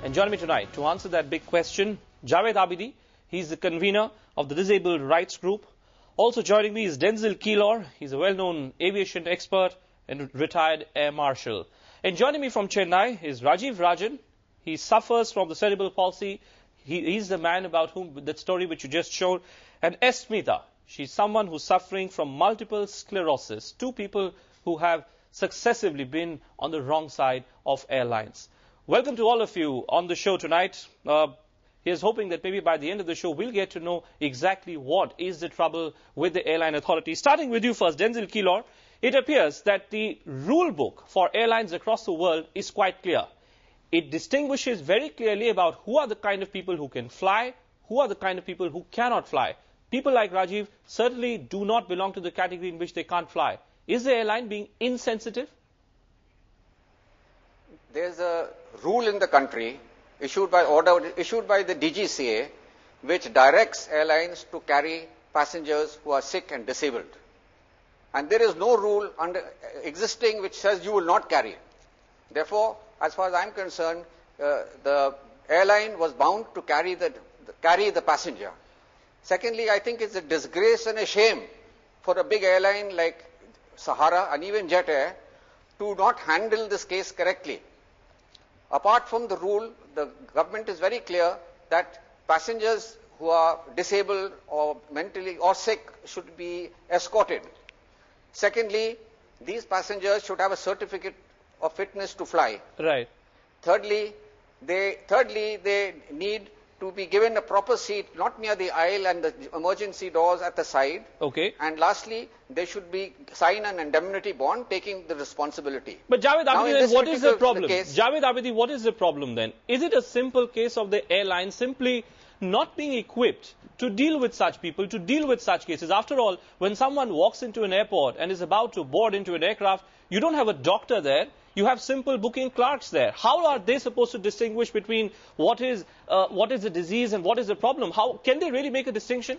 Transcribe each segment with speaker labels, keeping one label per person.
Speaker 1: And joining me tonight to answer that big question, Javed Abidi. He's the convener of the Disabled Rights Group. Also joining me is Denzil Keylor. He's a well-known aviation expert and retired air marshal. And joining me from Chennai is Rajiv Rajan. He suffers from the cerebral palsy. He's the man about whom that story which you just showed. And S. Smita. She's someone who's suffering from multiple sclerosis. Two people who have successively been on the wrong side of airlines. Welcome to all of you on the show tonight. Here's hoping that maybe by the end of the show, we'll get to know exactly what is the trouble with the airline authority. Starting with you first, Denzil Keylor. It appears that the rule book for airlines across the world is quite clear. It distinguishes very clearly about who are the kind of people who can fly, who are the kind of people who cannot fly. People like Rajiv certainly do not belong to the category in which they can't fly. Is the airline being insensitive?
Speaker 2: There's a rule in the country issued by the DGCA which directs airlines to carry passengers who are sick and disabled. And there is no rule existing which says you will not carry. Therefore, as far as I'm concerned, the airline was bound to carry the passenger. Secondly, I think it's a disgrace and a shame for a big airline like Sahara and even Jet Air to not handle this case correctly. Apart from the rule, the government is very clear that passengers who are disabled or mentally or sick should be escorted. Secondly, these passengers should have a certificate of fitness to fly.
Speaker 1: Right.
Speaker 2: Thirdly, they need to be given a proper seat, not near the aisle and the emergency doors at the side.
Speaker 1: Okay.
Speaker 2: And lastly, they should be sign an indemnity bond taking the responsibility.
Speaker 1: But Javed Abidi, then what is the problem? Javed Abidi, what is the problem then? Is it a simple case of the airline simply not being equipped to deal with such people, to deal with such cases? After all, when someone walks into an airport and is about to board into an aircraft, you don't have a doctor there. You have simple booking clerks there. How are they supposed to distinguish between what is the disease and what is the problem? How can they really make a distinction?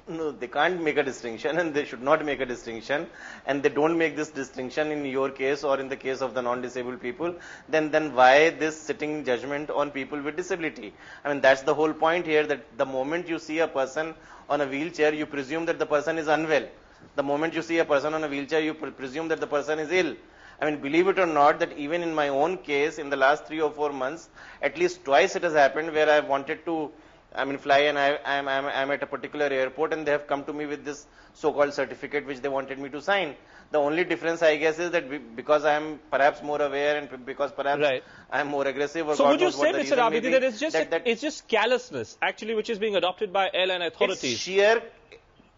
Speaker 3: No, they can't make a distinction, and they should not make a distinction, and they don't make this distinction in your case or in the case of the non-disabled people. Then why this sitting judgment on people with disability? I mean, that's the whole point here, that the moment you see a person on a wheelchair, you presume that the person is unwell. The moment you see a person on a wheelchair, you presume that the person is ill. I mean, believe it or not, that even in my own case, in the last 3 or 4 months, at least twice it has happened where I wanted to, fly, and I'm at a particular airport, and they have come to me with this so-called certificate which they wanted me to sign. The only difference, I guess, is that because I am perhaps more aware and because perhaps I am more aggressive. Or
Speaker 1: so
Speaker 3: God
Speaker 1: would you
Speaker 3: knows
Speaker 1: say,
Speaker 3: what
Speaker 1: Mr. Abidi, that
Speaker 3: it's
Speaker 1: just carelessness, actually, which is being adopted by airline authorities?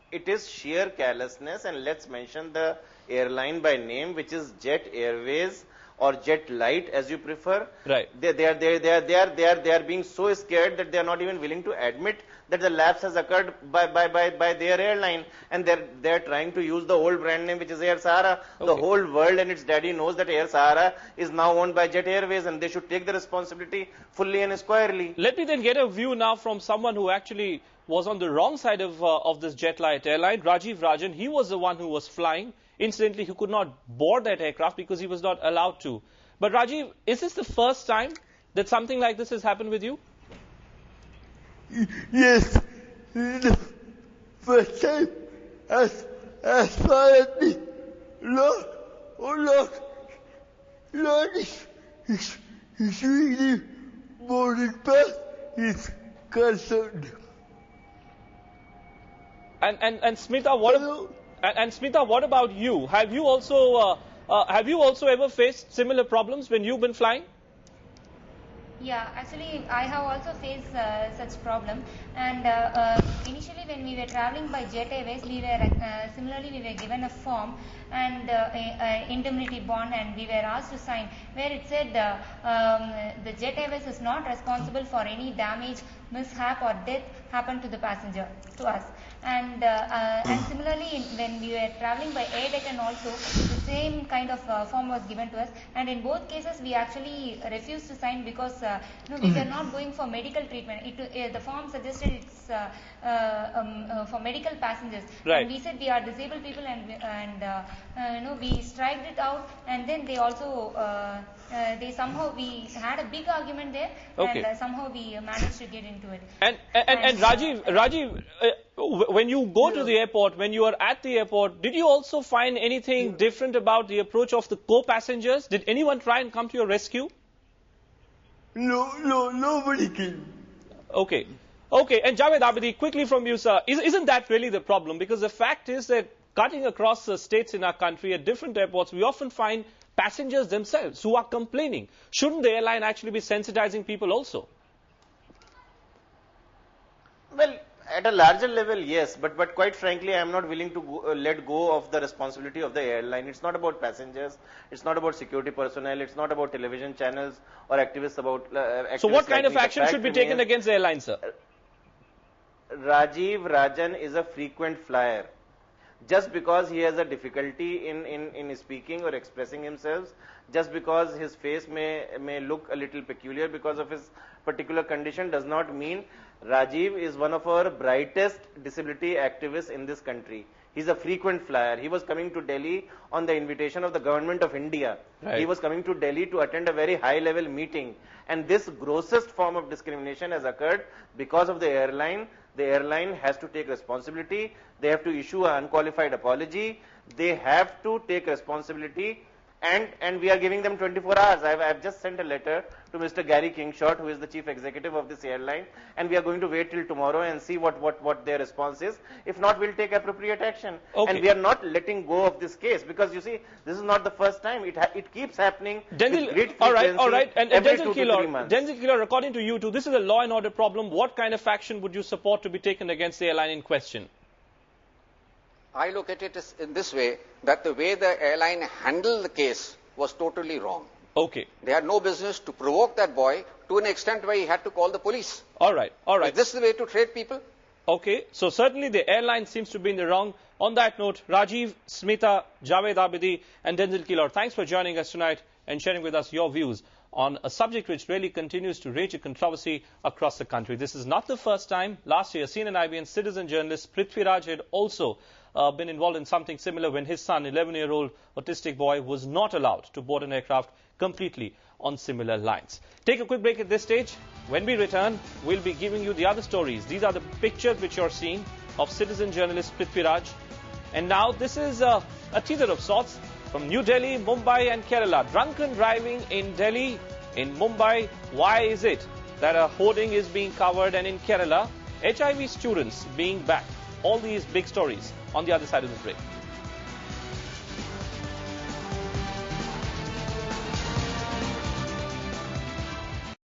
Speaker 3: It is sheer carelessness, and let's mention the airline by name, which is Jet Airways or JetLite, as you prefer.
Speaker 1: Right.
Speaker 3: They are being so scared that they are not even willing to admit that the lapse has occurred by their airline, and they are trying to use the old brand name, which is Air Sahara. Okay. The whole world and its daddy knows that Air Sahara is now owned by Jet Airways, and they should take the responsibility fully and squarely.
Speaker 1: Let me then get a view now from someone who actually was on the wrong side of this JetLite airline, Rajiv Rajan. He was the one who was flying. Incidentally, he could not board that aircraft because he was not allowed to. But Rajiv, is this the first time that something like this has happened with you?
Speaker 4: Yes, the first time as far as the Lord is really boarding pass is concerned.
Speaker 1: And Smita, what about you? Have you also ever faced similar problems when you've been flying?
Speaker 5: Yeah, actually, I have also faced such problem. And initially, when we were traveling by Jet Airways, we were given a form and indemnity bond, and we were asked to sign where it said the Jet Airways is not responsible for any damage, mishap, or death happened to the passenger, to us. And similarly, when we were traveling by Air Deccan also, the same kind of form was given to us. And in both cases, we actually refused to sign because we were not going for medical treatment. The form suggested it's for medical passengers.
Speaker 1: Right.
Speaker 5: And we said we are disabled people, and we striked it out, and then they also we had a big argument there,
Speaker 1: Okay.
Speaker 5: and somehow we managed to get into it.
Speaker 1: And Rajiv, when you go to the airport, when you are at the airport, did you also find anything different about the approach of the co-passengers? Did anyone try and come to your rescue?
Speaker 4: No, nobody came.
Speaker 1: Okay. And Javed Abidi, quickly from you, sir, isn't that really the problem? Because the fact is that cutting across the states in our country at different airports, we often find passengers themselves who are complaining. Shouldn't the airline actually be sensitizing people also?
Speaker 3: Well, at a larger level, yes, but quite frankly, I am not willing to let go of the responsibility of the airline. It's not about passengers, it's not about security personnel, it's not about television channels or activists about.
Speaker 1: So what kind of action should be taken against the airline, sir?
Speaker 3: Rajiv Rajan is a frequent flyer. Just because he has a difficulty in speaking or expressing himself, just because his face may look a little peculiar because of his particular condition, does not mean Rajiv is one of our brightest disability activists in this country. He's a frequent flyer. He was coming to Delhi on the invitation of the government of India.
Speaker 1: Right.
Speaker 3: He was coming to Delhi to attend a very high level meeting. And this grossest form of discrimination has occurred because of the airline. The airline has to take responsibility. They have to issue an unqualified apology. They have to take responsibility. And we are giving them 24 hours. I've just sent a letter to Mr. Garry Kingshott, who is the chief executive of this airline, and we are going to wait till tomorrow and see what their response is. If not, we'll take appropriate action.
Speaker 1: Okay.
Speaker 3: And we are not letting go of this case, because you see, this is not the first time. It keeps happening with great frequency.
Speaker 1: All right. And
Speaker 3: every
Speaker 1: Denzil
Speaker 3: 2 to 3 months.
Speaker 1: Keeler, according to you too, this is a law and order problem. What kind of action would you support to be taken against the airline in question?
Speaker 2: I look at it in this way, that the way the airline handled the case was totally wrong.
Speaker 1: Okay.
Speaker 2: They had no business to provoke that boy to an extent where he had to call the police.
Speaker 1: All right.
Speaker 2: Is this the way to treat people?
Speaker 1: Okay, so certainly the airline seems to be in the wrong. On that note, Rajiv, Smita, Javed Abidi and Denzil Keeler, thanks for joining us tonight and sharing with us your views on a subject which really continues to rage a controversy across the country. This is not the first time. Last year, CNN-IBN citizen journalist Prithviraj had also been involved in something similar when his son, 11-year-old autistic boy, was not allowed to board an aircraft completely on similar lines. Take a quick break at this stage. When we return, we'll be giving you the other stories. These are the pictures which you're seeing of citizen journalist Prithviraj. And now this is a teaser of sorts from New Delhi, Mumbai and Kerala. Drunken driving in Delhi, in Mumbai. Why is it that a hoarding is being covered, and in Kerala, HIV students being back? All these big stories on the other side of the break.